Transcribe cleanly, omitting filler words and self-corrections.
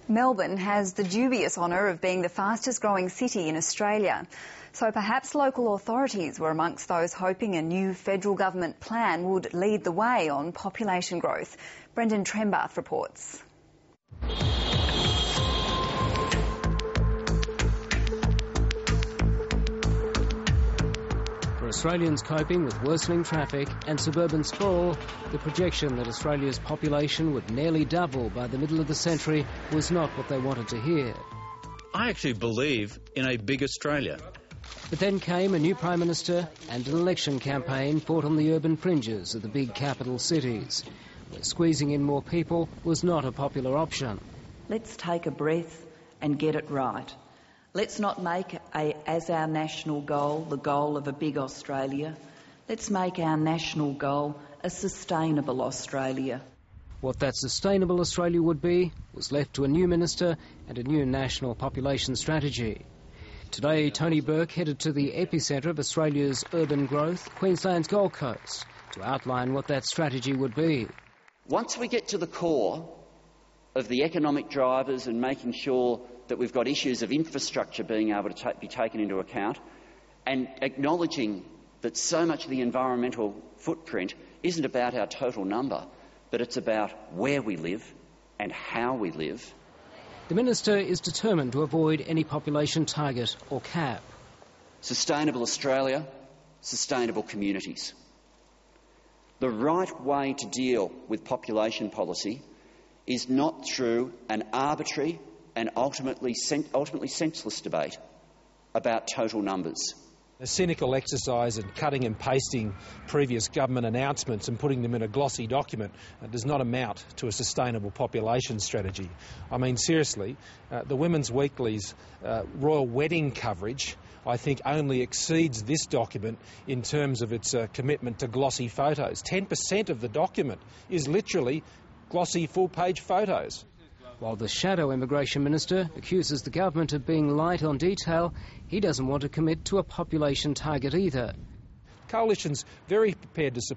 Melbourne has the dubious honour of being the fastest growing city in Australia. So perhaps local authorities were amongst those hoping a new federal government plan would lead the way on population growth. Brendan Trembath reports. For Australians coping with worsening traffic and suburban sprawl, the projection that Australia's population would nearly double by the middle of the century was not what they wanted to hear. I actually believe in a big Australia. But then came a new Prime Minister and an election campaign fought on the urban fringes of the big capital cities, where squeezing in more people was not a popular option. Let's take a breath and get it right. Let's not make as our national goal the goal of a big Australia. Let's make our national goal a sustainable Australia. What that sustainable Australia would be was left to a new minister and a new national population strategy. Today, Tony Burke headed to the epicentre of Australia's urban growth, Queensland's Gold Coast, to outline what that strategy would be. Once we get to the core of the economic drivers and making sure that we've got issues of infrastructure being able to be taken into account, and acknowledging that so much of the environmental footprint isn't about our total number, but it's about where we live and how we live. The Minister is determined to avoid any population target or cap. Sustainable Australia, sustainable communities. The right way to deal with population policy is not through an arbitrary and ultimately senseless debate about total numbers. A cynical exercise in cutting and pasting previous government announcements and putting them in a glossy document does not amount to a sustainable population strategy. I mean, seriously, the Women's Weekly's royal wedding coverage, I think, only exceeds this document in terms of its commitment to glossy photos. 10% of the document is literally glossy full-page photos. While the shadow immigration minister accuses the government of being light on detail, he doesn't want to commit to a population target either. Coalition's very prepared to support